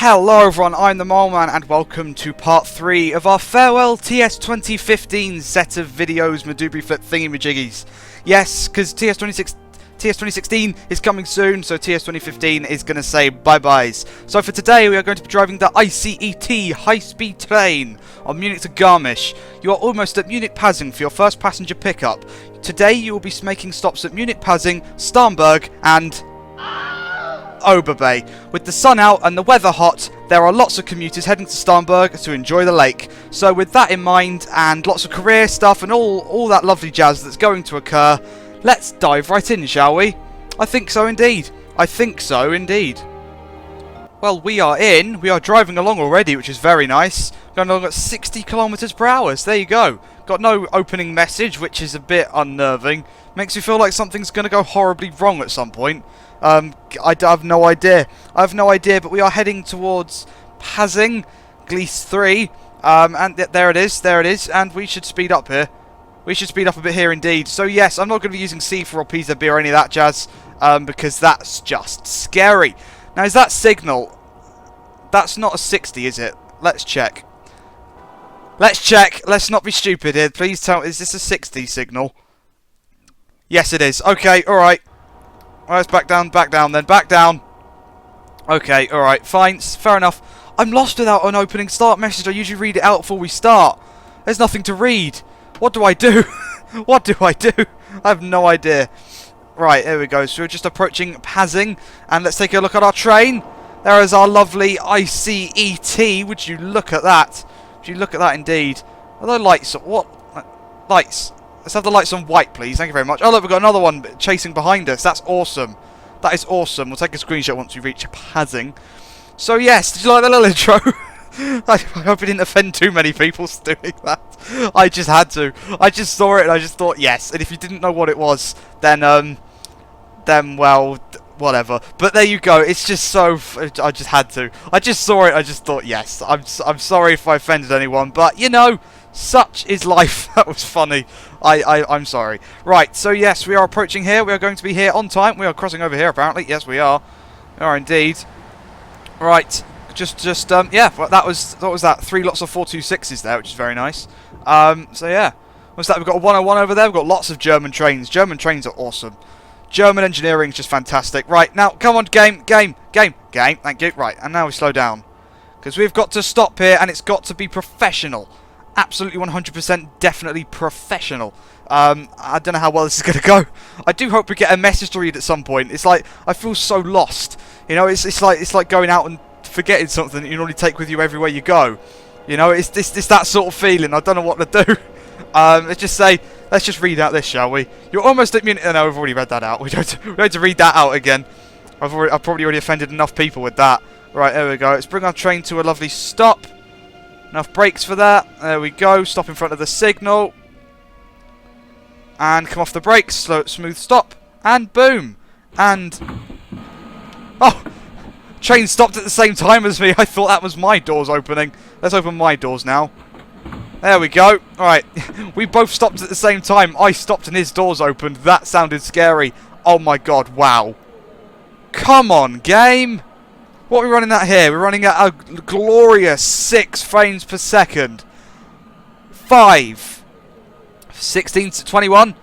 Hello everyone, I'm the Mole Man and welcome to part 3 of our farewell TS2015 set of videos, Madoobry Flip thingy-majiggies. Yes, because TS2016 is coming soon, so TS2015 is going to say bye-byes. So for today we are going to be driving the ICET high-speed train on Munich to Garmisch. You are almost at Munich-Passing for your first passenger pickup. Today you will be making stops at Munich-Passing, Stanberg and Oberbay. With the sun out and the weather hot, there are lots of commuters heading to Stanberg to enjoy the lake. So with that in mind, and lots of career stuff and all that lovely jazz that's going to occur, let's dive right in, shall we? I think so indeed. I think so indeed. Well, we are driving along already, which is very nice. Going along at 60 kilometers per hour, so there you go. Got no opening message, which is a bit unnerving. Makes me feel like something's going to go horribly wrong at some point. I have no idea. But we are heading towards Passing, Gliese 3, and there it is, and we should speed up here. We should speed up a bit here indeed. So yes, I'm not going to be using C4 or PZB or any of that jazz, because that's just scary. Now, is that signal? That's not a 60, is it? Let's check. Let's not be stupid here. Please tell me, is this a 60 signal? Yes, it is. Okay, alright. Let's back down then. Back down. Okay, alright, fine. Fair enough. I'm lost without an opening start message. I usually read it out before we start. There's nothing to read. What do I do? What do I do? I have no idea. Right, here we go. So we're just approaching Passing, and let's take a look at our train. There is our lovely ICET. Would you look at that? Would you look at that indeed? Are there lights? What? Lights. Let's have the lights on white, please. Thank you very much. Oh, look, we've got another one chasing behind us. That's awesome. That is awesome. We'll take a screenshot once we reach Passing. So, yes, did you like that little intro? I hope it didn't offend too many people doing that. I just had to. I just saw it and I just thought, yes. And if you didn't know what it was, then well, whatever. But there you go. It's just so... I just had to. I just saw it. I just thought, yes. I'm sorry if I offended anyone. But, you know... Such is life. That was funny. I'm sorry. Right, so yes, we are approaching here. We are going to be here on time. We are crossing over here, apparently. Yes, we are. We are indeed. Right. Yeah, well, what was that? 3 lots of 426s there, which is very nice. So yeah. What's that? We've got a 101 over there. We've got lots of German trains. German trains are awesome. German engineering is just fantastic. Right, now, come on, game. Thank you. Right, and now we slow down. Because we've got to stop here, and it's got to be professional. Absolutely 100% definitely professional. I don't know how well this is going to go. I do hope we get a message to read at some point. It's like, I feel so lost. You know, it's like going out and forgetting something that you normally take with you everywhere you go. You know, it's that sort of feeling. I don't know what to do. Let's just read out this, shall we? You're almost at Munich. No, we've already read that out. We don't have to read that out again. I've probably already offended enough people with that. Right, there we go. Let's bring our train to a lovely stop. Enough brakes for that. There we go. Stop in front of the signal. And come off the brakes. Smooth stop. And boom. And... oh! Train stopped at the same time as me. I thought that was my doors opening. Let's open my doors now. There we go. Alright. We both stopped at the same time. I stopped and his doors opened. That sounded scary. Oh my god. Wow. Come on, game. What are we running at here? We're running at a glorious 6 frames per second. 5. 16 to 21.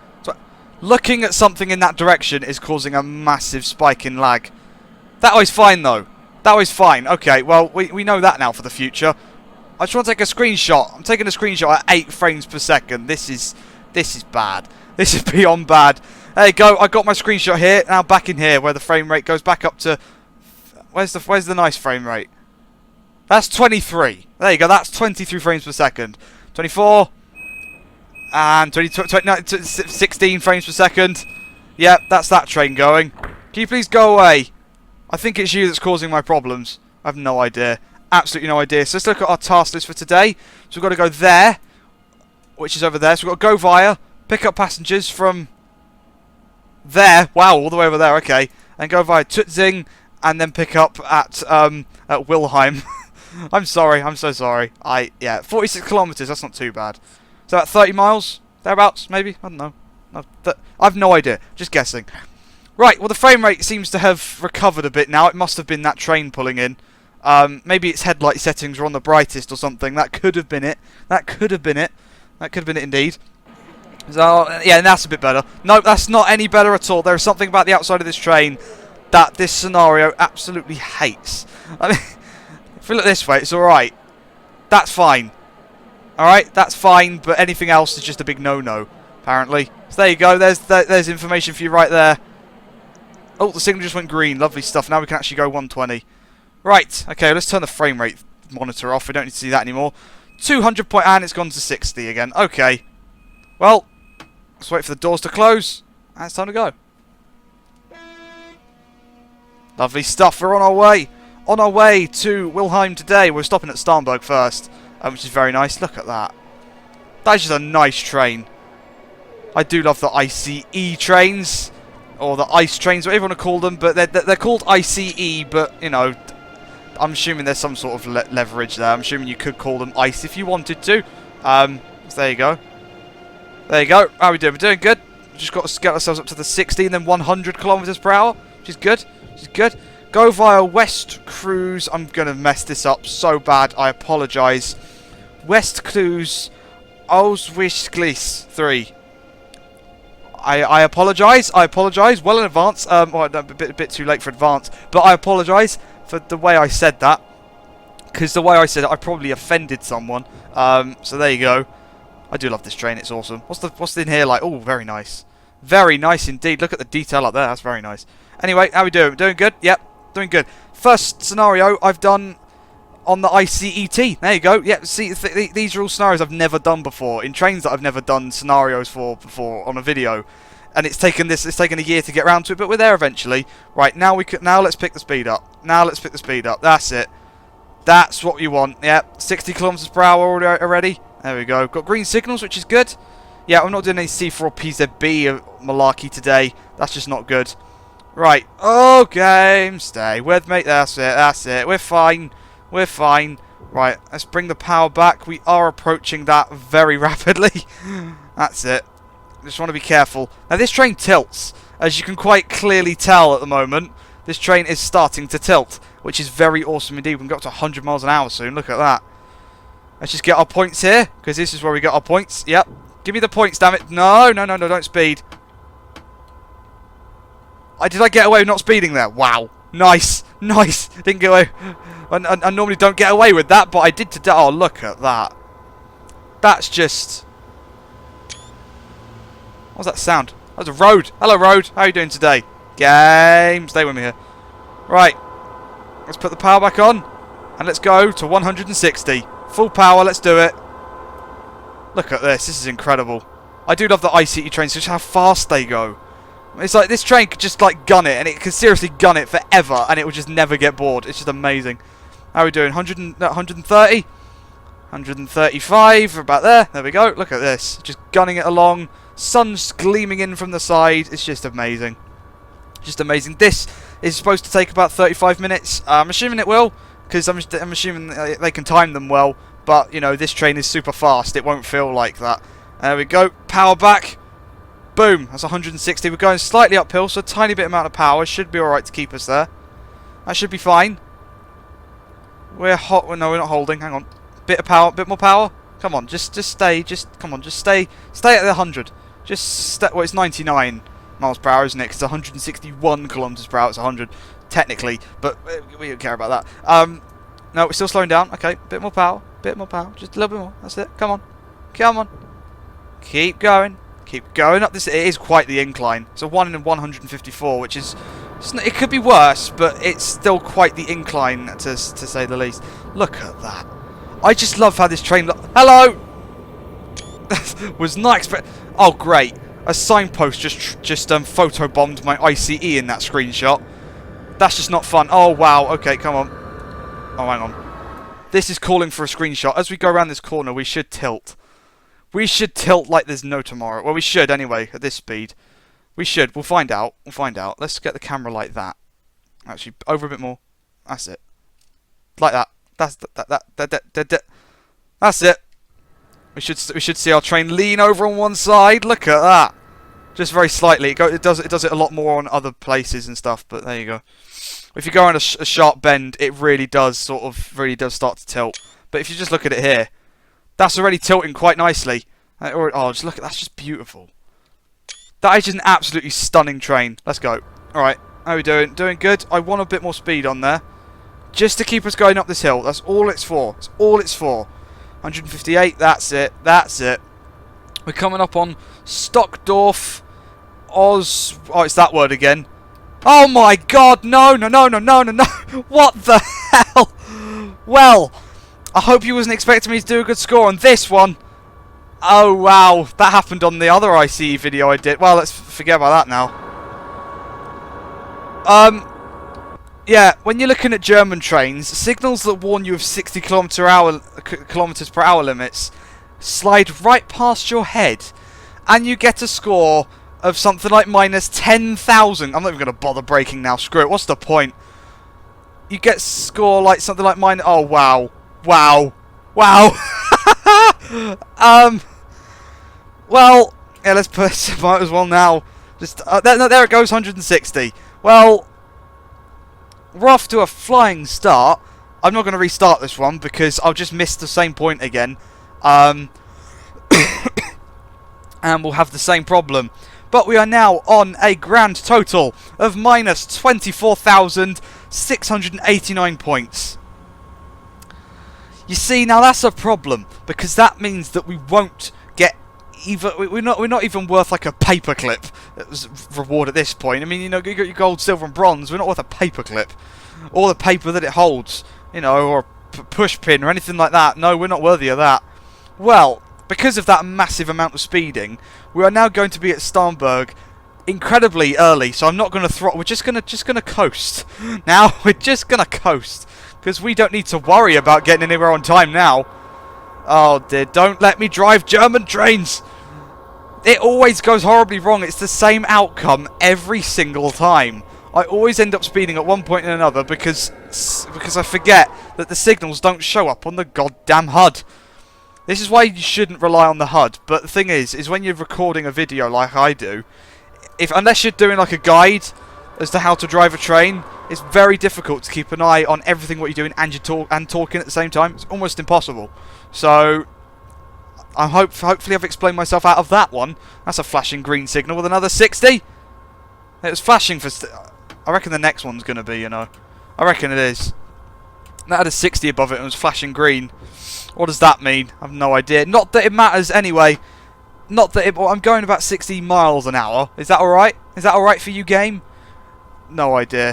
Looking at something in that direction is causing a massive spike in lag. That was fine, though. That was fine. Okay, well, we know that now for the future. I just want to take a screenshot. I'm taking a screenshot at 8 frames per second. This is bad. This is beyond bad. There you go. I got my screenshot here. Now back in here where the frame rate goes back up to... Where's the nice frame rate? That's 23. There you go. That's 23 frames per second. 24. And 16 frames per second. Yep, that's that train going. Can you please go away? I think it's you that's causing my problems. I have no idea. Absolutely no idea. So let's look at our task list for today. So we've got to go there, which is over there. So we've got to go via, pick up passengers from there. Wow, all the way over there. Okay. And go via Tutzing. And then pick up at Wilhelm. I'm sorry. I'm so sorry. Yeah, 46 kilometers. That's not too bad. So about 30 miles thereabouts, maybe. I don't know. I've no idea. Just guessing. Right. Well, the frame rate seems to have recovered a bit now. It must have been that train pulling in. Maybe its headlight settings were on the brightest or something. That could have been it. That could have been it. That could have been it indeed. So, yeah, and that's a bit better. No, that's not any better at all. There is something about the outside of this train that this scenario absolutely hates. I mean, if we look this way, it's alright. That's fine. Alright, that's fine, but anything else is just a big no-no, apparently. So there you go, there's information for you right there. Oh, the signal just went green. Lovely stuff. Now we can actually go 120. Right, okay, let's turn the frame rate monitor off. We don't need to see that anymore. 200 point, and it's gone to 60 again. Okay. Well, let's wait for the doors to close. And it's time to go. Lovely stuff. We're on our way. On our way to Wilhelm today. We're stopping at Stanberg first, which is very nice. Look at that. That is just a nice train. I do love the ICE trains. Or the ICE trains, whatever you want to call them. But they're called ICE, but, you know, I'm assuming there's some sort of leverage there. I'm assuming you could call them ICE if you wanted to. So there you go. There you go. How are we doing? We're doing good. We've just got to get ourselves up to the 60 and then 100 kilometers per hour, which is good. Which is good. Go via West Cruise. I'm going to mess this up so bad. I apologise. West Cruise Ausweichgleis 3. I apologise. I apologise well in advance. Well, a bit too late for advance, but I apologise for the way I said that, because the way I said it, I probably offended someone. So there you go. I do love this train. It's awesome. What's in here like? Oh, very nice. Very nice indeed. Look at the detail up there. That's very nice. Anyway, how we doing? Doing good? Yep, doing good. First scenario I've done on the ICET. There you go. Yep. See, these are all scenarios I've never done before in trains that I've never done scenarios for before on a video, and it's taken a year to get around to it, but we're there eventually. Right, now let's pick the speed up. Now let's pick the speed up. That's it. That's what you want. Yep. 60 kilometers per hour already. There we go. Got green signals, which is good. Yeah, I'm not doing any C4 or PZB malarkey today. That's just not good. Right. Okay. Stay with me. That's it. That's it. We're fine. We're fine. Right. Let's bring the power back. We are approaching that very rapidly. That's it. Just want to be careful. Now, this train tilts. As you can quite clearly tell at the moment, this train is starting to tilt, which is very awesome indeed. We can go up to 100 miles an hour soon. Look at that. Let's just get our points here, because this is where we get our points. Yep. Give me the points, damn it. No, no, no, no, don't speed. Did I get away with not speeding there? Wow. Nice. Nice. Didn't get away. I normally don't get away with that, but I did today. Oh, look at that. That's just... What's that sound? That's a road. Hello, road. How are you doing today? Game. Stay with me here. Right. Let's put the power back on. And let's go to 160. Full power. Let's do it. Look at this. This is incredible. I do love the ICE trains. Just how fast they go. It's like this train could just like gun it. And it could seriously gun it forever. And it would just never get bored. It's just amazing. How are we doing? 130? 135. About there. There we go. Look at this. Just gunning it along. Sun's gleaming in from the side. It's just amazing. Just amazing. This is supposed to take about 35 minutes. I'm assuming it will, because I'm assuming they can time them well. But, you know, this train is super fast. It won't feel like that. There we go. Power back. Boom. That's 160. We're going slightly uphill, so a tiny bit amount of power should be alright to keep us there. That should be fine. We're hot. No, we're not holding. Hang on. Bit of power. Bit more power. Come on. Just stay. Come on. Just stay. Stay at the 100. Well, it's 99 miles per hour, isn't it? 'Cause it's 161 kilometers per hour. It's 100, technically, but we don't care about that. No, we're still slowing down. Okay, bit more power. Bit more power. Just a little bit more. That's it. Come on. Come on. Keep going. Keep going up this. It is quite the incline. It's a 1 in 154, which is... It could be worse, but it's still quite the incline, to say the least. Look at that. I just love how this train... Hello! Was not expect... Oh, great. A signpost just photobombed my ICE in that screenshot. That's just not fun. Oh, wow. Okay, come on. Oh, hang on. This is calling for a screenshot. As we go around this corner, we should tilt. We should tilt like there's no tomorrow. Well, we should anyway, at this speed. We should. We'll find out. We'll find out. Let's get the camera like that. Actually, over a bit more. That's it. Like that. That's it. We should see our train lean over on one side. Look at that. Just very slightly. It does it a lot more on other places and stuff. But there you go. If you go on a sharp bend, it really does start to tilt. But if you just look at it here, that's already tilting quite nicely. Oh, just look at that's just beautiful. That is just an absolutely stunning train. Let's go. All right, how are we doing? Doing good. I want a bit more speed on there, just to keep us going up this hill. That's all it's for. That's all it's for. 158. That's it. That's it. We're coming up on Stockdorf. Oh, it's that word again. Oh my God! No! What the hell? Well, I hope you wasn't expecting me to do a good score on this one. Oh wow, that happened on the other ICE video I did. Well, let's forget about that now. Yeah, when you're looking at German trains, signals that warn you of 60 kilometers per hour limits slide right past your head, and you get a score of something like minus 10,000. I'm not even going to bother braking now. Screw it. What's the point? You get score like something like minus. Oh wow, wow. Well, yeah. Let's put. Might as well now. Just there it goes. 160. Well, we're off to a flying start. I'm not going to restart this one because I'll just miss the same point again. And we'll have the same problem. But we are now on a grand total of minus 24,689 points. You see, now that's a problem, because that means that we won't get even. We're not even worth like a paperclip reward at this point. I mean, you know, you got your gold, silver, and bronze. We're not worth a paperclip, or the paper that it holds, you know, or a push pin or anything like that. No, we're not worthy of that. Well, because of that massive amount of speeding, we are now going to be at Stanberg incredibly early. So I'm not going to throttle. We're just gonna coast. Now we're just gonna coast because we don't need to worry about getting anywhere on time now. Oh dear! Don't let me drive German trains. It always goes horribly wrong. It's the same outcome every single time. I always end up speeding at one point and another because I forget that the signals don't show up on the goddamn HUD. This is why you shouldn't rely on the HUD. But the thing is when you're recording a video like I do, unless you're doing like a guide as to how to drive a train, it's very difficult to keep an eye on everything what you're doing and talking at the same time. It's almost impossible. So hopefully I've explained myself out of that one. That's a flashing green signal with another 60. It was flashing for. I reckon the next one's gonna be, you know. I reckon it is. That had a 60 above it and was flashing green. What does that mean? I have no idea. Not that it matters anyway. Not that it... I'm going about 60 miles an hour. Is that alright? Is that alright for you, game? No idea.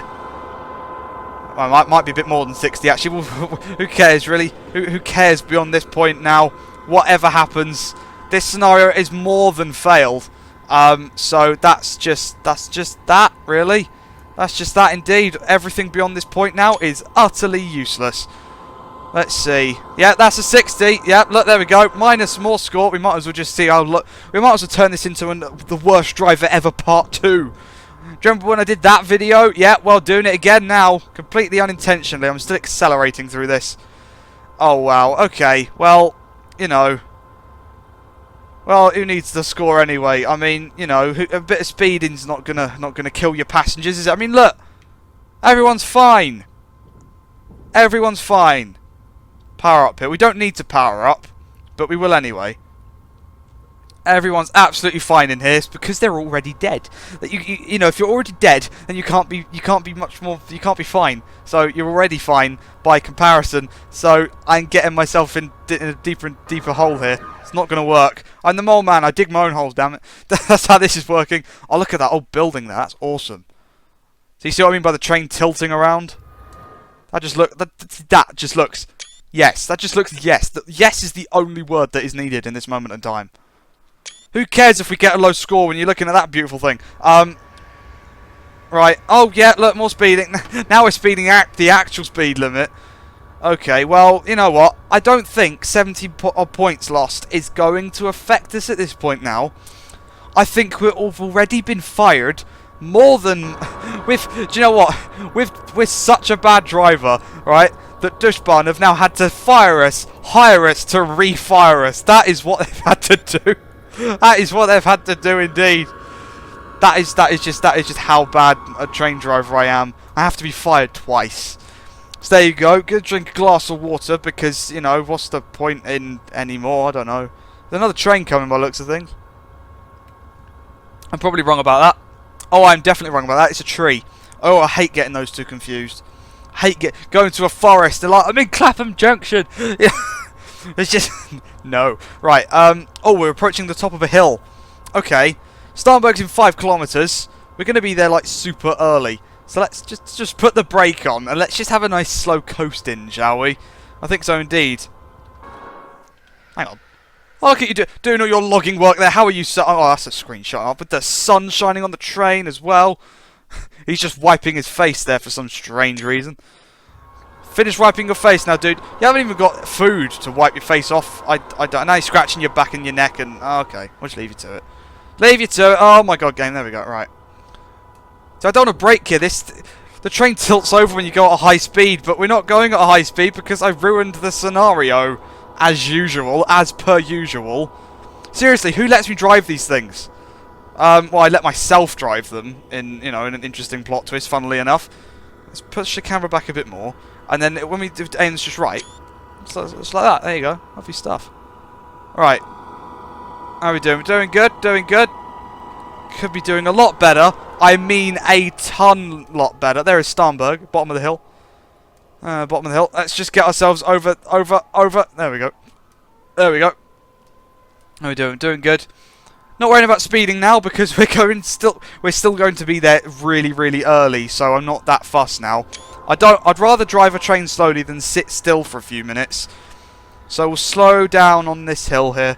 Well, it might be a bit more than 60, actually. Who cares, really? Who cares beyond this point now? Whatever happens, this scenario is more than failed. So that's just that, really. That's just that, indeed. Everything beyond this point now is utterly useless. Let's see. Yeah, that's a 60. Yeah, look, there we go. Minus more score. We might as well just see. Oh, look. We might as well turn this into the worst driver ever part 2. Do you remember when I did that video? Yeah, well, doing it again now. Completely unintentionally. I'm still accelerating through this. Oh, wow. Okay. Well, you know. Well, who needs the score anyway? I mean, you know, a bit of speeding's not gonna kill your passengers, is it? I mean, look. Everyone's fine. Everyone's fine. Power up here. We don't need to power up, but we will anyway. Everyone's absolutely fine in here because they're already dead. That you know, if you're already dead, then you can't be much more. You can't be fine. So you're already fine by comparison. So I'm getting myself in a deeper and deeper hole here. It's not going to work. I'm the mole man. I dig my own holes. Damn it. That's how this is working. Oh, look at that old building there. That's awesome. So you see what I mean by the train tilting around? That just looks. Yes, that just looks. Yes, yes is the only word that is needed in this moment in time. Who cares if we get a low score when you're looking at that beautiful thing? Right. Oh yeah, look, more speeding. Now we're speeding at the actual speed limit. Okay, well, you know what? I don't think 70 points lost is going to affect us at this point now. I think we've already been fired more than do you know what? We're such a bad driver, right? That Dushbahn have now had to hire us to refire us. That is what they've had to do. That is what they've had to do indeed. That is just how bad a train driver I am. I have to be fired twice. So there you go. Go drink a glass of water because, you know, what's the point in anymore? I don't know. There's another train coming by the looks of things. I'm probably wrong about that. Oh, I'm definitely wrong about that. It's a tree. Oh, I hate getting those two confused. I hate going to a forest. They're like, I'm in Clapham Junction. Yeah. It's just... no. Right. Oh, we're approaching the top of a hill. Okay. Stanberg's in 5 kilometers. We're going to be there, like, super early. So let's just put the brake on and let's just have a nice slow coast in, shall we? I think so indeed. Hang on. Oh, look at you doing all your logging work there. How are you, sir? Oh, that's a screenshot. With the sun shining on the train as well. He's just wiping his face there for some strange reason. Finish wiping your face now, dude. You haven't even got food to wipe your face off. I don't. Now you're scratching your back and your neck and... Oh, okay, we'll just leave you to it. Leave you to it. Oh my god, game. There we go. Right. So I don't want to brake here. The train tilts over when you go at a high speed, but we're not going at a high speed because I ruined the scenario. As usual. As per usual. Seriously, who lets me drive these things? Well, I let myself drive them in, you know, in an interesting plot twist, funnily enough. Let's push the camera back a bit more. And then when we do aim's just right, it's like that. There you go. Lovely stuff. Alright. How are we doing? We're doing good. Doing good. Could be doing a lot better. I mean a ton lot better. There is Stanberg, bottom of the hill. Bottom of the hill. Let's just get ourselves over. There we go. There we go. How are we doing? Doing good. Not worrying about speeding now because we're still going to be there really, really early. So I'm not that fussed now. I'd rather drive a train slowly than sit still for a few minutes. So we'll slow down on this hill here.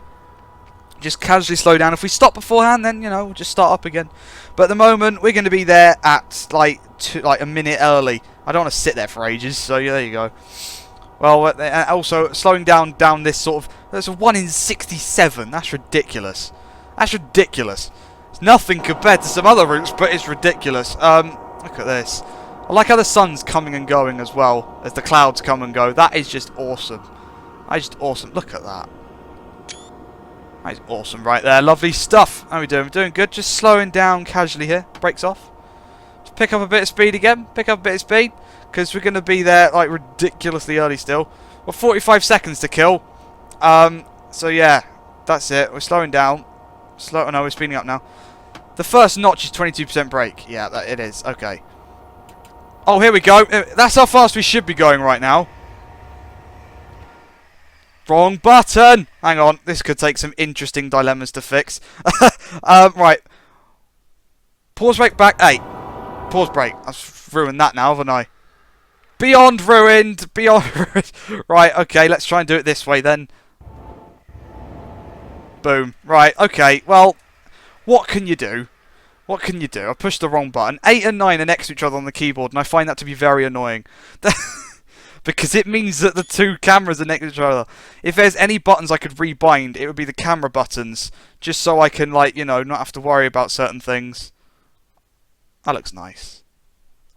Just casually slow down. If we stop beforehand, then, you know, we'll just start up again. But at the moment, we're going to be there at, like a minute early. I don't want to sit there for ages, so yeah, there you go. Well, also, slowing down this sort of... That's a 1 in 67. That's ridiculous. That's ridiculous. It's nothing compared to some other routes, but it's ridiculous. Look at this. I like how the sun's coming and going as well, as the clouds come and go. That is just awesome. That is just awesome. Look at that. That is awesome right there. Lovely stuff. How are we doing? We're doing good. Just slowing down casually here. Brakes off. Just pick up a bit of speed again. Pick up a bit of speed. Because we're going to be there like ridiculously early still. Well, 45 seconds to kill. So yeah. That's it. We're slowing down. Oh no, we're speeding up now. The first notch is 22% brake. Yeah, it is. Okay. Oh, here we go. That's how fast we should be going right now. Wrong button. Hang on. This could take some interesting dilemmas to fix. Right. Pause brake back. Hey. Pause brake. I've ruined that now, haven't I? Beyond ruined. Beyond ruined. Right. Okay. Let's try and do it this way then. Boom. Right. Okay. Well, what can you do? What can you do? I pushed the wrong button. 8 and 9 are next to each other on the keyboard, and I find that to be very annoying. Because it means that the two cameras are next to each other. If there's any buttons I could rebind, it would be the camera buttons. Just so I can, like, you know, not have to worry about certain things. That looks nice.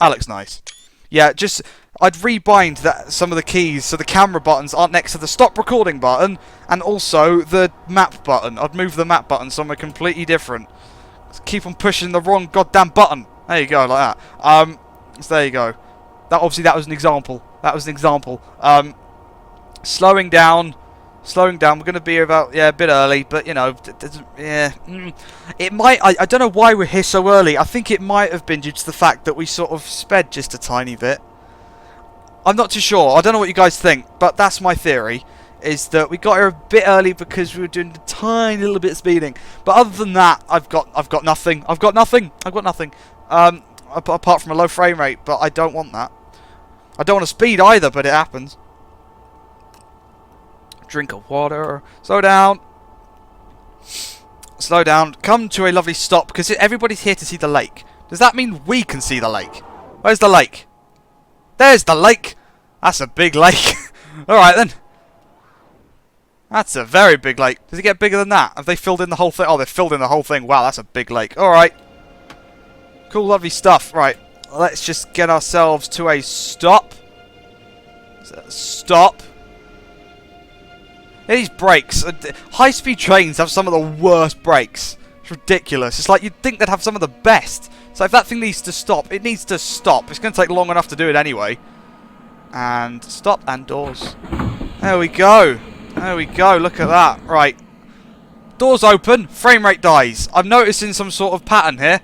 That looks nice. Yeah, just... I'd rebind some of the keys so the camera buttons aren't next to the stop recording button, and also the map button. I'd move the map button somewhere completely different. Keep on pushing the wrong goddamn button. There you go, like that. So there you go. That was an example. That was an example. Slowing down. We're going to be about a bit early, but you know, yeah. It might. I don't know why we're here so early. I think it might have been due to the fact that we sort of sped just a tiny bit. I'm not too sure. I don't know what you guys think, but that's my theory. Is that we got here a bit early because we were doing a tiny little bit of speeding. But other than that, I've got nothing. I've got nothing. Apart from a low frame rate, but I don't want that. I don't want to speed either, but it happens. Drink of water. Slow down. Slow down. Come to a lovely stop because everybody's here to see the lake. Does that mean we can see the lake? Where's the lake? There's the lake. That's a big lake. Alright then. That's a very big lake. Does it get bigger than that? Have they filled in the whole thing? Oh, they've filled in the whole thing. Wow, that's a big lake. Alright. Cool, lovely stuff. Right. Let's just get ourselves to a stop. Stop. These brakes. High-speed trains have some of the worst brakes. It's ridiculous. It's like you'd think they'd have some of the best. So if that thing needs to stop, it needs to stop. It's going to take long enough to do it anyway. And stop and doors. There we go. There we go. Look at that. Right. Doors open. Frame rate dies. I'm noticing some sort of pattern here.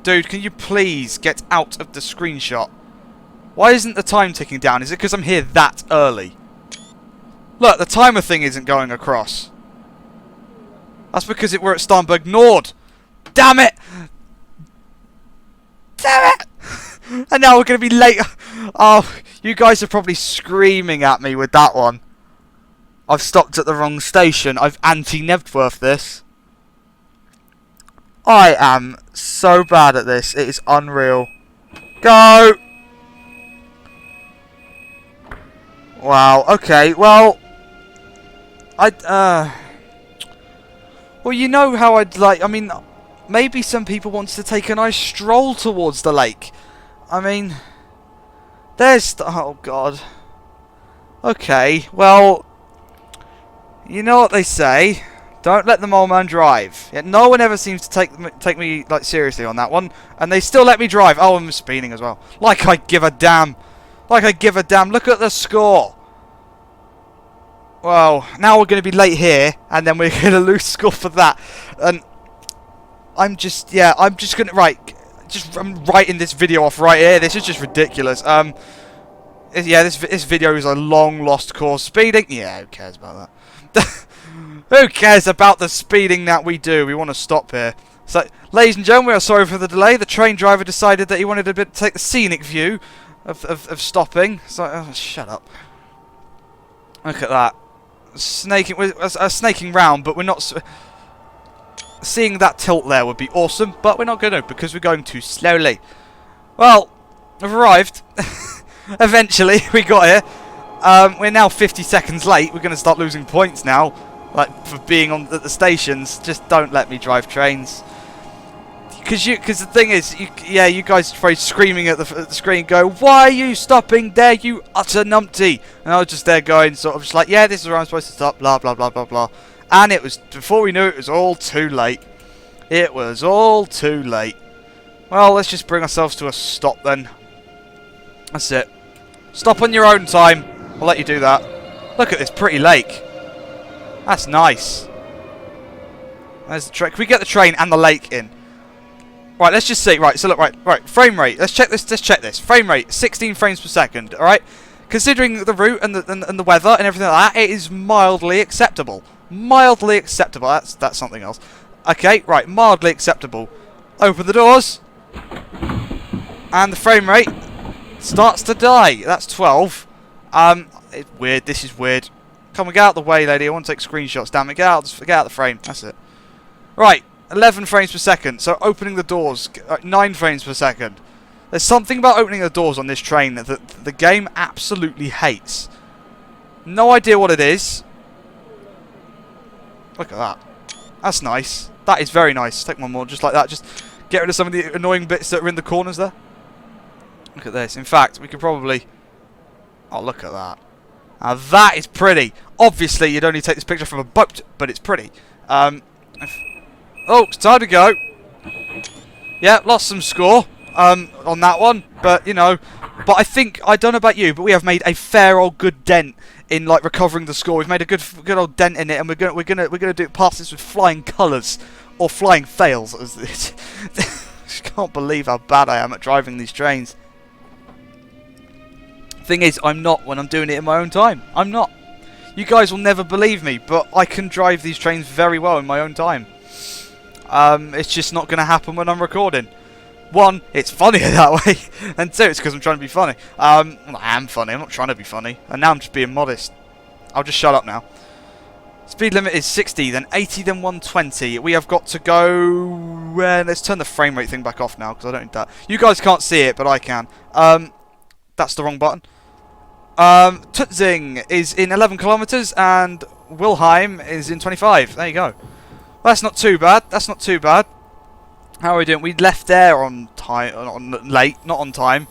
Dude, can you please get out of the screenshot? Why isn't the time ticking down? Is it because I'm here that early? Look, the timer thing isn't going across. That's because we're at Stanberg Nord. Damn it! Damn it! And now we're going to be late. Oh, you guys are probably screaming at me with that one. I've stopped at the wrong station. I've anti-Nebworth this. I am so bad at this. It is unreal. Go! Wow, okay, well... Well, you know how I'd like... I mean, maybe some people want to take a nice stroll towards the lake. I mean... There's... Oh, God. Okay, well... You know what they say. Don't let the mole man drive. Yet no one ever seems to take me like seriously on that one. And they still let me drive. Oh, I'm speeding as well. Like I give a damn. Like I give a damn. Look at the score. Well, now we're going to be late here. And then we're going to lose score for that. And I'm just... Yeah, I'm just going to... Right. I'm writing this video off right here. This is just ridiculous. Yeah, this video is a long lost cause. Speeding? Yeah, who cares about that? Who cares about the speeding that we do? We want to stop here. So, ladies and gentlemen, we are sorry for the delay. The train driver decided that he wanted to take the scenic view of stopping. So, shut up. Look at that. Snaking round, but we're not... Seeing that tilt there would be awesome, but we're not going to, because we're going too slowly. Well, we've arrived. Eventually, we got here. We're now 50 seconds late. We're going to start losing points now. Like, for being at the stations. Just don't let me drive trains. Because the thing is, you guys are probably screaming at the screen, go, why are you stopping there, you utter numpty? And I was just there going, sort of just like, yeah, this is where I'm supposed to stop, blah, blah, blah, blah, blah. And it was, before we knew it, it was all too late. It was all too late. Well, let's just bring ourselves to a stop then. That's it. Stop on your own time. I'll let you do that. Look at this pretty lake. That's nice. There's the train. Can we get the train and the lake in? Right, let's just see. Right, so look, right. Frame rate. Let's check this. Let's check this. Frame rate, 16 frames per second. All right. Considering the route and the weather and everything like that, it is mildly acceptable. Mildly acceptable. That's something else. Okay, right. Mildly acceptable. Open the doors. And the frame rate starts to die. That's 12. It's weird. This is weird. Come on, get out of the way, lady. I want to take screenshots. Damn it. Get out of the frame. That's it. Right. 11 frames per second. So opening the doors. 9 frames per second. There's something about opening the doors on this train that the game absolutely hates. No idea what it is. Look at that. That's nice. That is very nice. Take one more just like that. Just get rid of some of the annoying bits that are in the corners there. Look at this. In fact, we could probably... Oh, look at that. Now that is pretty. Obviously, you'd only take this picture from a boat, but it's pretty. Oh, it's time to go. Yeah, lost some score on that one, but you know. But I don't know about you, but we have made a fair old good dent in like recovering the score. We've made a good old dent in it, and we're gonna do pass this with flying colours or flying fails. As it. I can't believe how bad I am at driving these trains. Thing is, I'm not when I'm doing it in my own time. I'm not. You guys will never believe me, but I can drive these trains very well in my own time. It's just not going to happen when I'm recording. One, it's funnier that way, and two, it's because I'm trying to be funny. Well, I am funny. I'm not trying to be funny, and now I'm just being modest. I'll just shut up now. Speed limit is 60, then 80, then 120. We have got to go... let's turn the frame rate thing back off now, because I don't need that. You guys can't see it, but I can. That's the wrong button. Tutzing is in 11 kilometers, and Wilhelm is in 25. There you go. Well, that's not too bad. That's not too bad. How are we doing? We left there on time, late, not on time.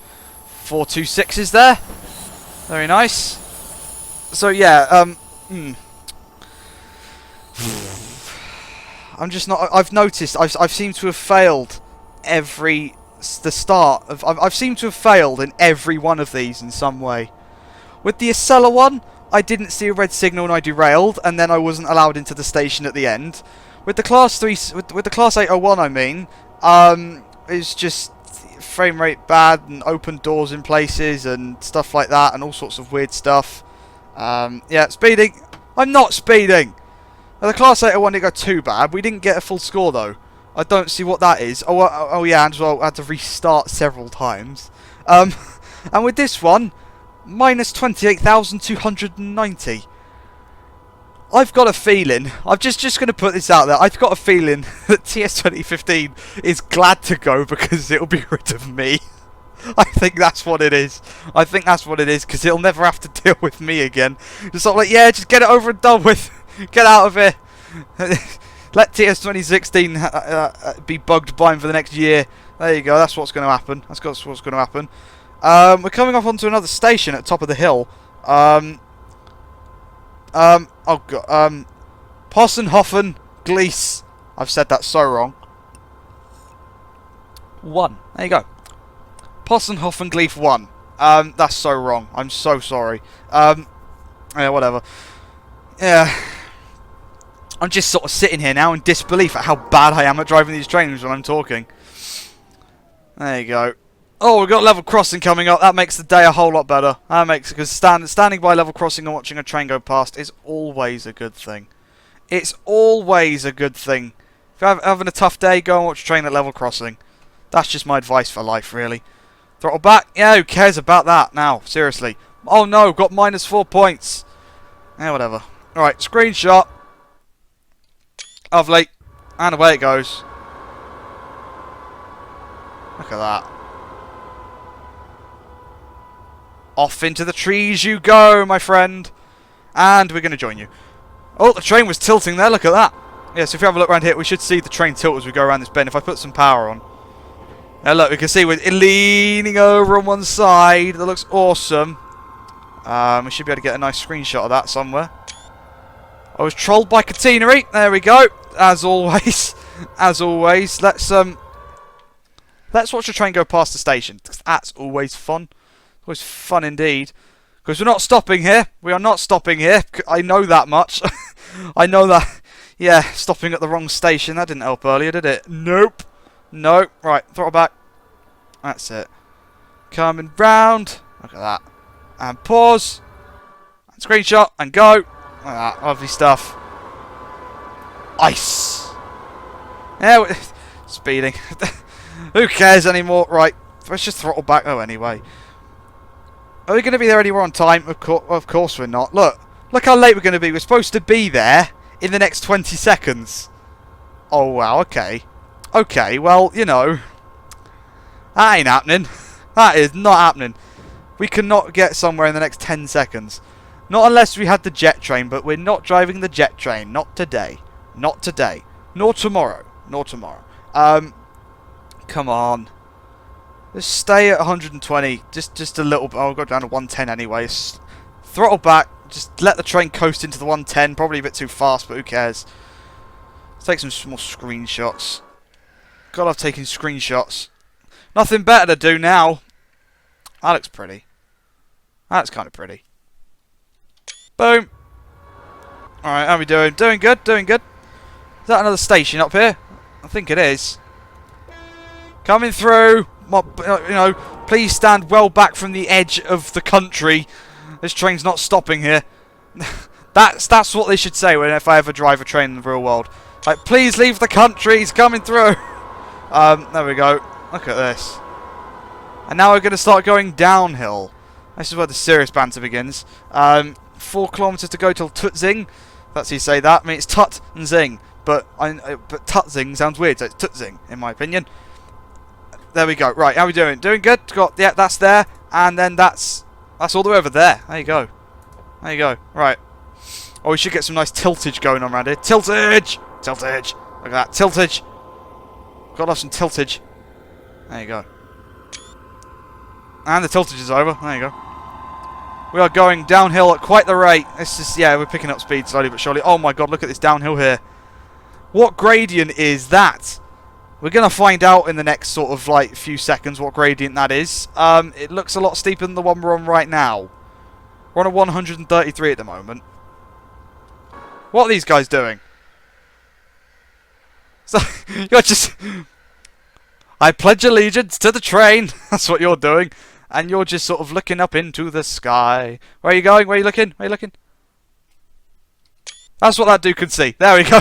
426 is there. Very nice. So yeah, I'm just not. I've noticed. I've seemed to have failed every the start of. I've seemed to have failed in every one of these in some way. With the Acela one, I didn't see a red signal and I derailed, and then I wasn't allowed into the station at the end. With the Class 3, with the Class 801, I mean, it's just frame rate bad and open doors in places and stuff like that, and all sorts of weird stuff. Yeah, speeding. I'm not speeding. Now, the Class 801 didn't go too bad. We didn't get a full score though. I don't see what that is. Oh yeah, and as well, I had to restart several times. And with this one, minus 28,290. I've got a feeling, I'm just going to put this out there, I've got a feeling that TS2015 is glad to go because it'll be rid of me. I think that's what it is. I think that's what it is, because it'll never have to deal with me again. Just sort of like, yeah, just get it over and done with. Get out of here. Let TS2016 be bugged by him for the next year. There you go, that's what's going to happen. That's what's going to happen. We're coming off onto another station at the top of the hill. Oh god, Possenhofen, Glees. I've said that so wrong. 1. There you go. Possenhofen, Glees 1. That's so wrong. I'm so sorry. Yeah, whatever. Yeah. I'm just sort of sitting here now in disbelief at how bad I am at driving these trains when I'm talking. There you go. Oh, we've got level crossing coming up. That makes the day a whole lot better. That makes, because standing by level crossing and watching a train go past is always a good thing. It's always a good thing. If you're having a tough day, go and watch a train at level crossing. That's just my advice for life, really. Throttle back? Yeah, who cares about that now? Seriously. Oh no, got minus 4 points. Yeah, whatever. Alright, screenshot. Lovely. And away it goes. Look at that. Off into the trees you go, my friend. And we're going to join you. Oh, the train was tilting there. Look at that. Yeah, so if you have a look around here, we should see the train tilt as we go around this bend. If I put some power on. Now look, we can see we're leaning over on one side. That looks awesome. We should be able to get a nice screenshot of that somewhere. I was trolled by catenary. There we go. As always. As always. Let's watch the train go past the station. That's always fun. Always fun indeed. Because we're not stopping here. We are not stopping here. I know that much. I know that. Yeah, stopping at the wrong station. That didn't help earlier, did it? Nope. Nope. Right, throttle back. That's it. Coming round. Look at that. And pause. And screenshot. And go. Look at that. Lovely stuff. Ice. Yeah, speeding. Who cares anymore? Right. Let's just throttle back. Oh, anyway. Are we going to be there anywhere on time? Of course we're not. Look how late we're going to be. We're supposed to be there in the next 20 seconds. Oh, wow, okay. Okay, well, you know. That ain't happening. That is not happening. We cannot get somewhere in the next 10 seconds. Not unless we had the jet train, but we're not driving the jet train. Not today. Not today. Nor tomorrow. Nor tomorrow. Come on. Just stay at 120. Just a little bit. I'll go down to 110 anyways. Throttle back. Just let the train coast into the 110. Probably a bit too fast, but who cares? Let's take some more screenshots. God, I've taken screenshots. Nothing better to do now. That looks pretty. That's kind of pretty. Boom. Alright, how are we doing? Doing good, doing good. Is that another station up here? I think it is. Coming through. You know, please stand well back from the edge of the country. This train's not stopping here. That's what they should say if I ever drive a train in the real world. Like, please leave the country. He's coming through. There we go. Look at this. And now we're going to start going downhill. This is where the serious banter begins. 4 kilometers to go till Tutzing. That's how you say that. I mean, it's Tut and Zing, but Tutzing sounds weird, so it's Tutzing in my opinion. There we go. Right, how are we doing? Doing good. Yeah, that's there, and then that's all the way over there. There you go. There you go. Right. Oh, we should get some nice tiltage going on around here. Tiltage! Tiltage! Look at that. Tiltage! Got to have some tiltage. There you go. And the tiltage is over. There you go. We are going downhill at quite the rate. This is, yeah, we're picking up speed slowly but surely. Oh my god, look at this downhill here. What gradient is that? We're going to find out in the next sort of like few seconds what gradient that is. It looks a lot steeper than the one we're on right now. We're on a 133 at the moment. What are these guys doing? So, you're just... I pledge allegiance to the train. That's what you're doing. And you're just sort of looking up into the sky. Where are you going? Where are you looking? Where are you looking? That's what that dude can see. There we go.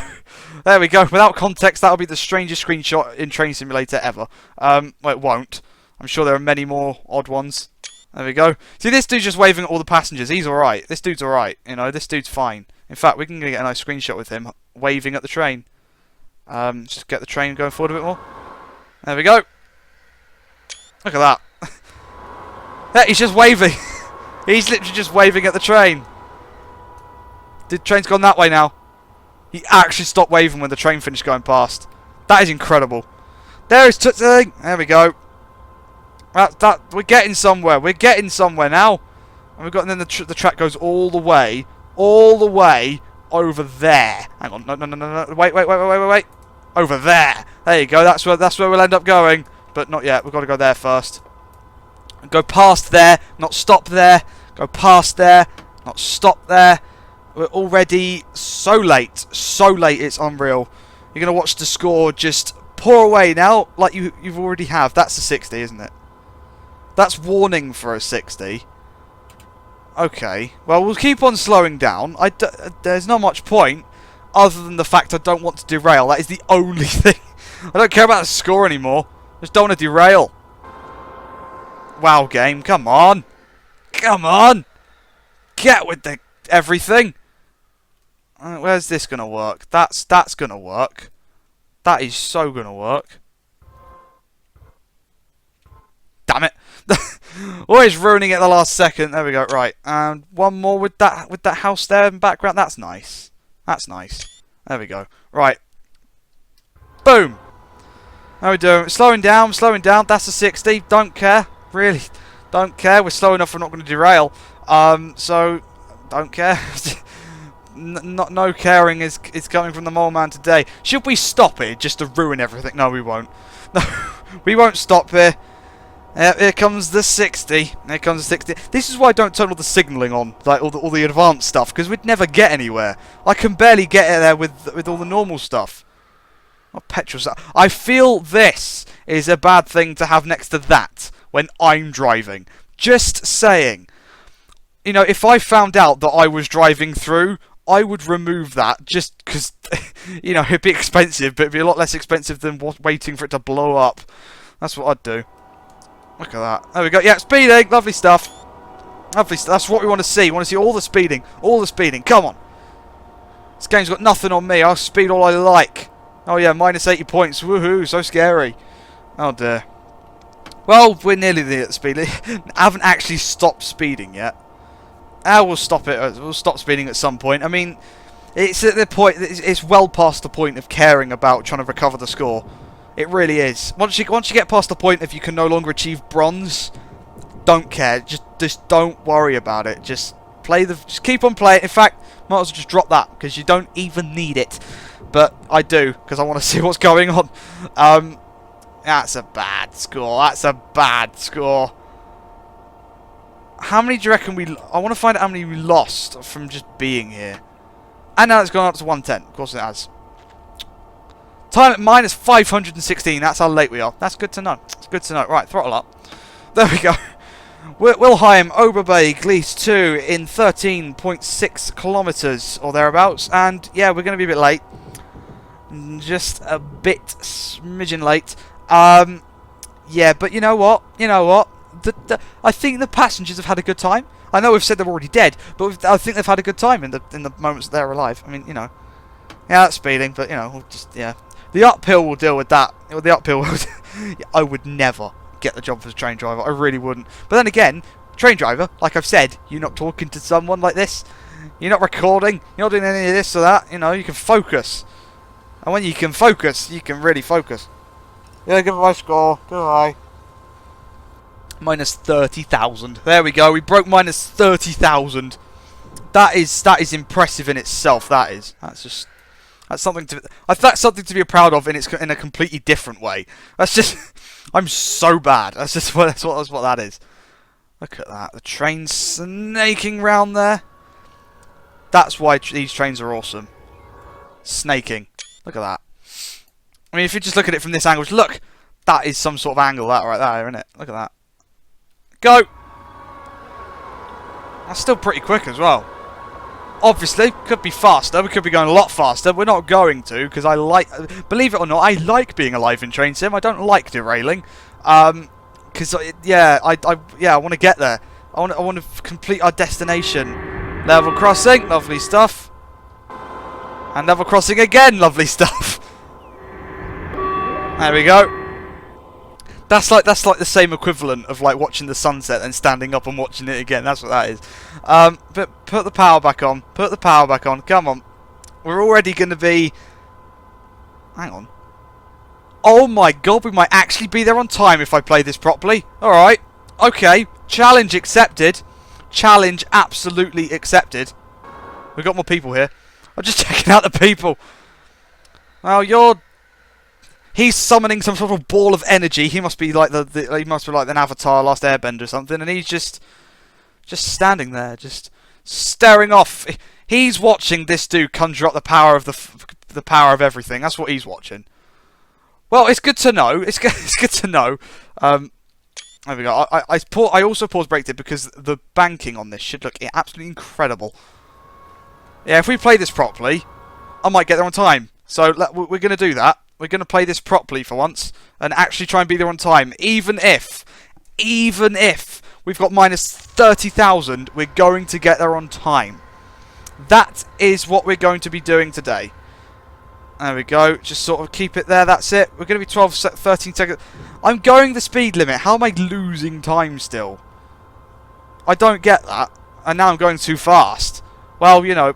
There we go. Without context, that'll be the strangest screenshot in Train Simulator ever. Well, it won't. I'm sure there are many more odd ones. There we go. See, this dude's just waving at all the passengers. He's alright. This dude's alright. You know, this dude's fine. In fact, we can get a nice screenshot with him waving at the train. Just get the train going forward a bit more. There we go. Look at that. Yeah, he's just waving. He's literally just waving at the train. The train's gone that way now. He actually stopped waving when the train finished going past. That is incredible. There is Tootsie. There we go. We're getting somewhere. We're getting somewhere now. And we've got, and then the track goes all the way over there. Hang on, no. Wait. Over there. There you go. That's where we'll end up going. But not yet. We've got to go there first. Go past there, not stop there. Go past there, not stop there. We're already so late. So late, it's unreal. You're going to watch the score just pour away now, like you've already have. That's a 60, isn't it? That's warning for a 60. Okay. Well, we'll keep on slowing down. There's not much point, other than the fact I don't want to derail. That is the only thing. I don't care about the score anymore. Just don't want to derail. Wow, game. Come on. Come on. Get with the everything. Where's this going to work? That's going to work. That is so going to work. Damn it. Always ruining it at the last second. There we go. Right. And one more with that house there in the background. That's nice. That's nice. There we go. Right. Boom. How are we doing? Slowing down. That's a 60. Don't care. Really. Don't care. We're slow enough we're not going to derail. So, don't care. No caring is coming from the mole man today. Should we stop it just to ruin everything? No, we won't. No, we won't stop here. Here comes the 60. Here comes the 60. This is why I don't turn all the signalling on, like all the advanced stuff, because we'd never get anywhere. I can barely get there with all the normal stuff. Oh, petrol stuff. I feel this is a bad thing to have next to that when I'm driving. Just saying. You know, if I found out that I was driving through, I would remove that just because, you know, it'd be expensive, but it'd be a lot less expensive than waiting for it to blow up. That's what I'd do. Look at that. There we go. Yeah, speeding. Lovely stuff. Lovely stuff. That's what we want to see. We want to see all the speeding. All the speeding. Come on. This game's got nothing on me. I'll speed all I like. Oh, yeah, minus 80 points. Woohoo. So scary. Oh, dear. Well, we're nearly there at the speed. I haven't actually stopped speeding yet. We'll stop it. We'll stop speeding at some point. I mean, it's at the point. It's well past the point of caring about trying to recover the score. It really is. Once you get past the point if you can no longer achieve bronze, don't care. Just don't worry about it. Just keep on playing. In fact, might as well just drop that because you don't even need it. But I do because I want to see what's going on. That's a bad score. That's a bad score. How many do you reckon I want to find out how many we lost from just being here. And now it's gone up to 110. Of course it has. Time at minus 516. That's how late we are. That's good to know. It's good to know. Right, throttle up. There we go. Wilhelm, Oberberg, Glees 2 in 13.6 kilometers or thereabouts. And yeah, we're going to be a bit late. Just a bit smidgen late. Yeah, but you know what? I think the passengers have had a good time. I know we've said they're already dead, but I think they've had a good time in the moments that they're alive. I mean, you know, yeah, that's speeding, but you know, we'll just the uphill will deal with that. The uphill, I would never get the job as a train driver. I really wouldn't. But then again, train driver, like I've said, you're not talking to someone like this. You're not recording. You're not doing any of this or that. You know, you can focus, and when you can focus, you can really focus. Yeah, give it my score. Goodbye. Minus 30,000. There we go. We broke minus 30,000. That is impressive in itself. That's just. That's something to be proud of in a completely different way. That's just I'm so bad. That's what that is. Look at that. The train's snaking round there. That's why these trains are awesome. Snaking. Look at that. I mean, if you just look at it from this angle, look. That is some sort of angle, that right there, isn't it? Look at that. Go! That's still pretty quick as well. Obviously, could be faster. We could be going a lot faster. We're not going to, because believe it or not, I like being alive in Train Sim. I don't like derailing. Because, yeah, I want to get there. I want to complete our destination. Level crossing, lovely stuff. And level crossing again, lovely stuff. There we go. That's like the same equivalent of like watching the sunset and standing up and watching it again. That's what that is. But put the power back on. Put the power back on. Come on. We're already going to be... Hang on. Oh my god, we might actually be there on time if I play this properly. Alright. Okay. Challenge accepted. Challenge absolutely accepted. We've got more people here. I'm just checking out the people. Well, he's summoning some sort of ball of energy. He must be like he must be like an Avatar, Last Airbender or something, and he's just standing there, just staring off. He's watching this dude conjure up the power of the power of everything. That's what he's watching. Well, it's good to know. It's good to know. There we go. I also paused braked it because the banking on this should look absolutely incredible. Yeah, if we play this properly, I might get there on time. So we're going to do that. We're going to play this properly for once and actually try and be there on time. Even if we've got minus 30,000, we're going to get there on time. That is what we're going to be doing today. There we go. Just sort of keep it there. That's it. We're going to be 13 seconds. I'm going the speed limit. How am I losing time still? I don't get that. And now I'm going too fast. Well, you know...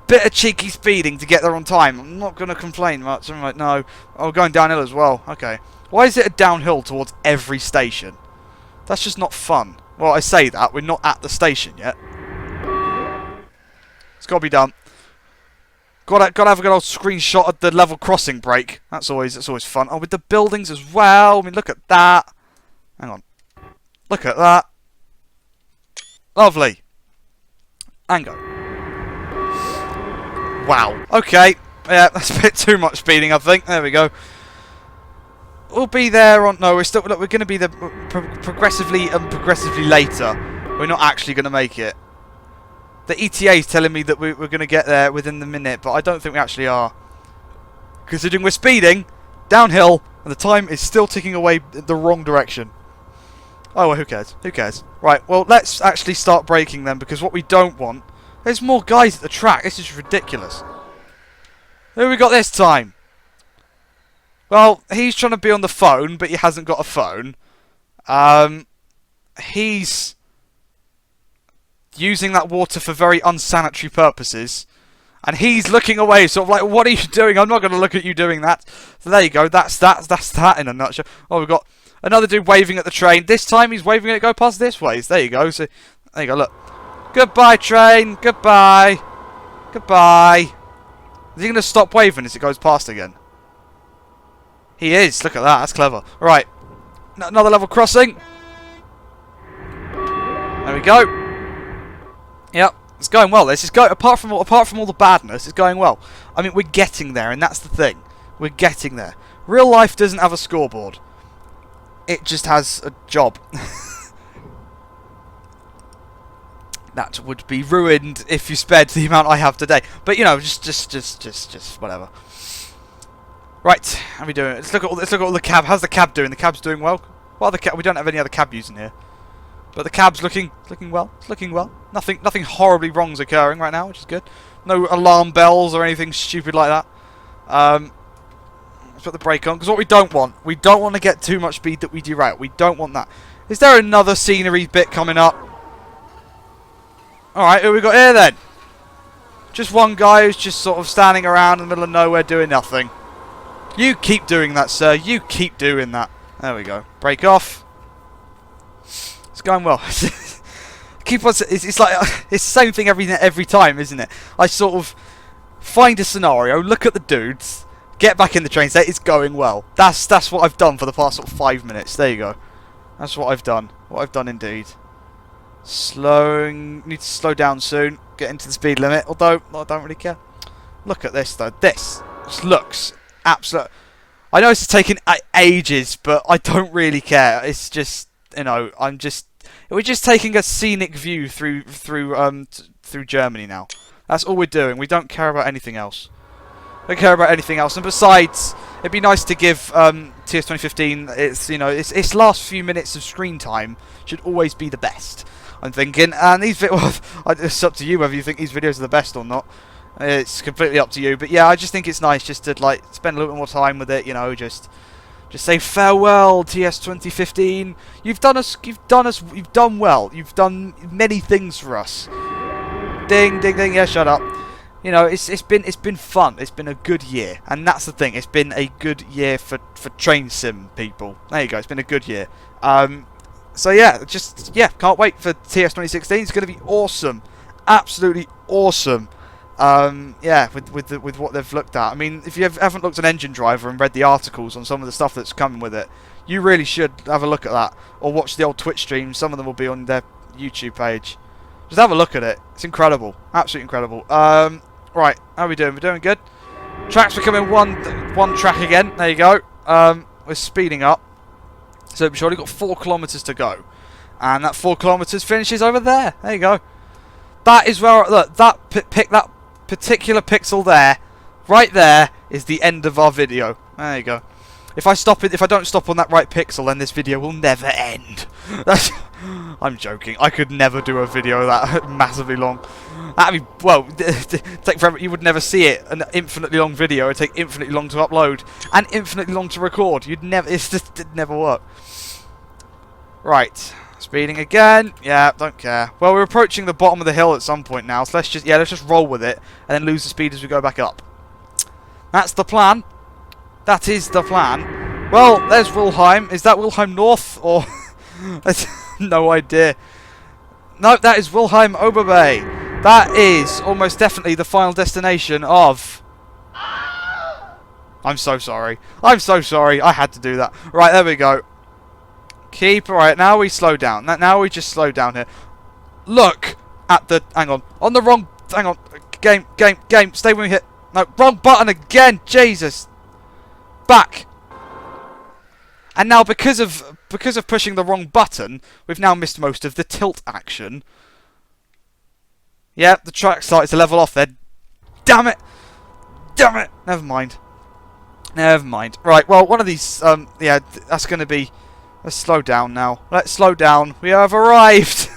Bit of cheeky speeding to get there on time. I'm not going to complain much. I'm like, no. Oh, going downhill as well. Okay. Why is it a downhill towards every station? That's just not fun. Well, I say that. We're not at the station yet. It's got to be done. Got to have a good old screenshot of the level crossing break. That's always fun. Oh, with the buildings as well. I mean, look at that. Hang on. Look at that. Lovely. And go. Wow. Okay. Yeah, that's a bit too much speeding, I think. There we go. We'll be there on... No, we're going to be there progressively later. We're not actually going to make it. The ETA is telling me that we're going to get there within the minute, but I don't think we actually are. Considering we're speeding downhill, and the time is still ticking away the wrong direction. Oh, well, who cares? Who cares? Right, well, let's actually start braking then, because what we don't want... There's more guys at the track. This is ridiculous. Who have we got this time? Well, he's trying to be on the phone, but he hasn't got a phone. He's using that water for very unsanitary purposes. And he's looking away, sort of like, what are you doing? I'm not going to look at you doing that. So there you go. That's that in a nutshell. Oh, we've got another dude waving at the train. This time he's waving it to go past this way. So there you go. So there you go. Look. Goodbye, train. Goodbye. Goodbye. Is he going to stop waving as it goes past again? He is. Look at that. That's clever. Right. Another level crossing. There we go. Yep. It's going well. This is going. Apart from all the badness, it's going well. I mean, we're getting there, and that's the thing. We're getting there. Real life doesn't have a scoreboard. It just has a job. That would be ruined if you spared the amount I have today. But you know, just whatever. Right, how are we doing? Let's look at all the cab. How's the cab doing? The cab's doing well. Well, we don't have any other cab using here, but the cab's looking well. It's looking well. Nothing horribly wrong's occurring right now, which is good. No alarm bells or anything stupid like that. Let's put the brake on, because what we don't want to get too much speed that we derail. We don't want that. Is there another scenery bit coming up? Alright, who have we got here then? Just one guy who's just sort of standing around in the middle of nowhere doing nothing. You keep doing that, sir. You keep doing that. There we go. Brake off. It's going well. Keep on. It's like it's the same thing every time, isn't it? I sort of find a scenario, look at the dudes, get back in the train, say it's going well. That's what I've done for the past sort of 5 minutes. There you go. That's what I've done. What I've done indeed. Need to slow down soon. Get into the speed limit. Although I don't really care. Look at this though. This just looks absolute. I know it's taking ages, but I don't really care. It's just, you know, we're just taking a scenic view through Germany now. That's all we're doing. We don't care about anything else. Don't care about anything else. And besides, it'd be nice to give TS2015 its last few minutes of screen time should always be the best, I'm thinking. And these well, it's up to you whether you think these videos are the best or not. It's completely up to you. But yeah, I just think it's nice just to like spend a little bit more time with it. You know, just say farewell, TS2015. You've done well. You've done many things for us. Ding, ding, ding. Yeah, shut up. You know, it's been fun. It's been a good year, and that's the thing. It's been a good year for train sim people. There you go. It's been a good year. So yeah, can't wait for TS2016. It's going to be awesome, absolutely awesome. With what they've looked at. I mean, if you haven't looked at Engine Driver and read the articles on some of the stuff that's coming with it, you really should have a look at that, or watch the old Twitch streams. Some of them will be on their YouTube page. Just have a look at it. It's incredible, absolutely incredible. Right, how are we doing? We're doing good. Track's becoming one track again. There you go. We're speeding up. So we've already got 4 kilometers to go, and that 4 kilometers finishes over there. There you go. That is where look. That particular pixel there, right there, is the end of our video. There you go. If I don't stop on that right pixel, then this video will never end. I'm joking. I could never do a video that massively long. That'd be, well, take forever. You would never see it. An infinitely long video would take infinitely long to upload and infinitely long to record. It'd never work. Right. Speeding again. Yeah, don't care. Well, we're approaching the bottom of the hill at some point now, so let's just roll with it and then lose the speed as we go back up. That's the plan. That is the plan. Well, there's Wilhelm. Is that Wilhelm North or no idea. No, that is Wilhelm Oberbay. That is almost definitely the final destination of... I'm so sorry. I'm so sorry. I had to do that. Right, there we go. Right, now we slow down. Now we just slow down here. Look at the... Hang on. On the wrong... Hang on. Game. Stay with me here. No, wrong button again. Jesus. Back. And now because of pushing the wrong button, we've now missed most of the tilt action. Yeah, the track started to level off there. Damn it. Damn it. Never mind. Never mind. Right, well, one of these... yeah, that's going to be... Let's slow down now. Let's slow down. We have arrived,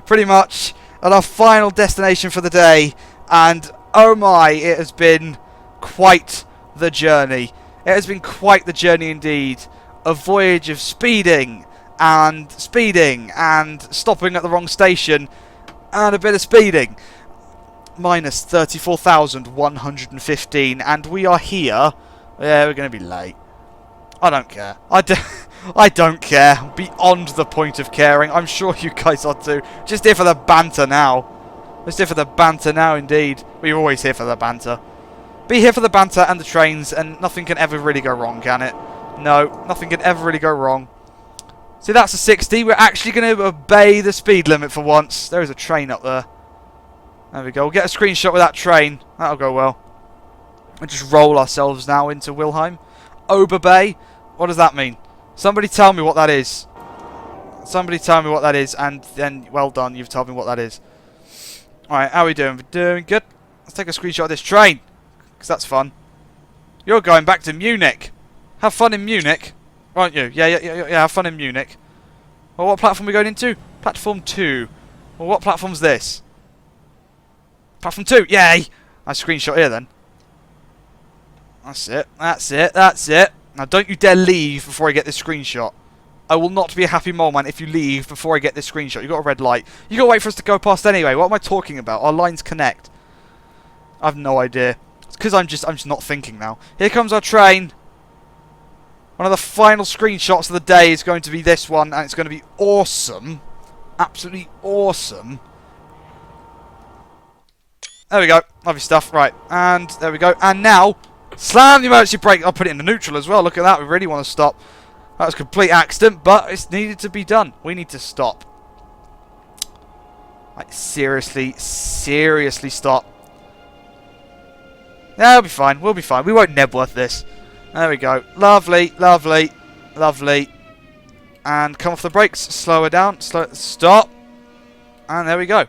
pretty much, at our final destination for the day. And, oh my, it has been quite the journey. It has been quite the journey indeed. A voyage of speeding, and stopping at the wrong station, and a bit of speeding. Minus 34,115, and we are here. Yeah, we're going to be late. I don't care. I don't care. Beyond the point of caring. I'm sure you guys are too. Just here for the banter now. Just here for the banter now, indeed. We're always here for the banter. Be here for the banter and the trains, and nothing can ever really go wrong, can it? No, nothing can ever really go wrong. See, that's a 60. We're actually going to obey the speed limit for once. There is a train up there. There we go. We'll get a screenshot with that train. That'll go well. We'll just roll ourselves now into Wilhelm. Oberbay. What does that mean? Somebody tell me what that is. Somebody tell me what that is, and then, well done, you've told me what that is. Alright, how are we doing? We're doing good. Let's take a screenshot of this train, because that's fun. You're going back to Munich. Have fun in Munich, aren't you? Yeah, have fun in Munich. Well, what platform are we going into? Platform 2. Well, what platform's this? Platform 2, yay! Nice screenshot here, then. That's it, that's it, that's it. Now, don't you dare leave before I get this screenshot. I will not be a happy mole man if you leave before I get this screenshot. You've got a red light. You've got to wait for us to go past anyway. What am I talking about? Our lines connect. I have no idea. It's because I'm just not thinking now. Here comes our train. One of the final screenshots of the day is going to be this one, and it's going to be awesome. Absolutely awesome. There we go. Lovely stuff. Right. And there we go. And now, slam the emergency brake. I'll put it in the neutral as well. Look at that. We really want to stop. That was a complete accident, but it's needed to be done. We need to stop. Like, seriously stop. Yeah, we'll be fine. We'll be fine. We won't Nebworth this. There we go. Lovely. And come off the brakes. Slow her down. Stop. And there we go.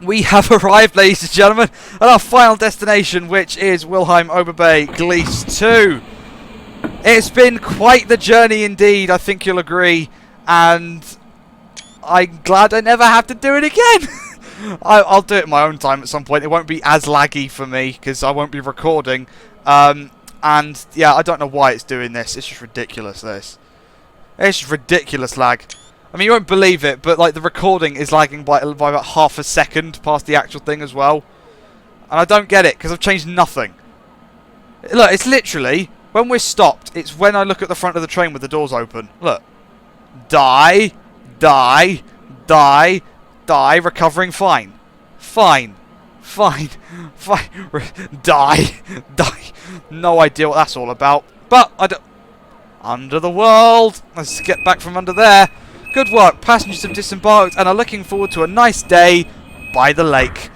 We have arrived, ladies and gentlemen, at our final destination, which is Wilhelm Oberbay, Gliese 2. It's been quite the journey indeed, I think you'll agree. And I'm glad I never have to do it again. I'll do it in my own time at some point. It won't be as laggy for me because I won't be recording. And yeah, I don't know why it's doing this. It's just ridiculous, this. It's just ridiculous lag. I mean, you won't believe it, but like the recording is lagging by about half a second past the actual thing as well. And I don't get it because I've changed nothing. Look, it's literally, when we're stopped, it's when I look at the front of the train with the doors open. Look. Die, recovering fine. Die. No idea what that's all about. But I don't... Under the world. Let's get back from under there. Good work. Passengers have disembarked and are looking forward to a nice day by the lake.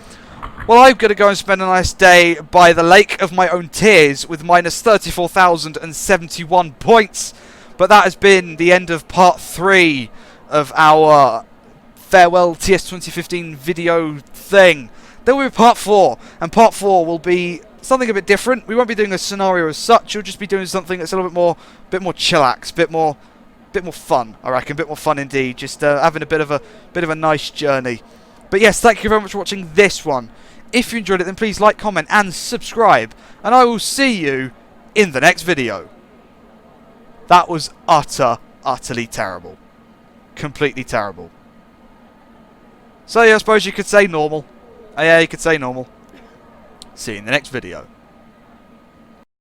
Well, I'm going to go and spend a nice day by the lake of my own tears with minus 34,071 points. But that has been the end of part 3 of our farewell TS2015 video thing. Then will be part 4, and part 4 will be something a bit different. We won't be doing a scenario as such. We'll just be doing something that's a little bit more chillax, bit more fun. I reckon, a bit more fun indeed. Just having a bit of a nice journey. But yes, thank you very much for watching this one. If you enjoyed it, then please like, comment, and subscribe. And I will see you in the next video. That was utterly terrible. Completely terrible. So yeah, I suppose you could say normal. Yeah, you could say normal. See you in the next video.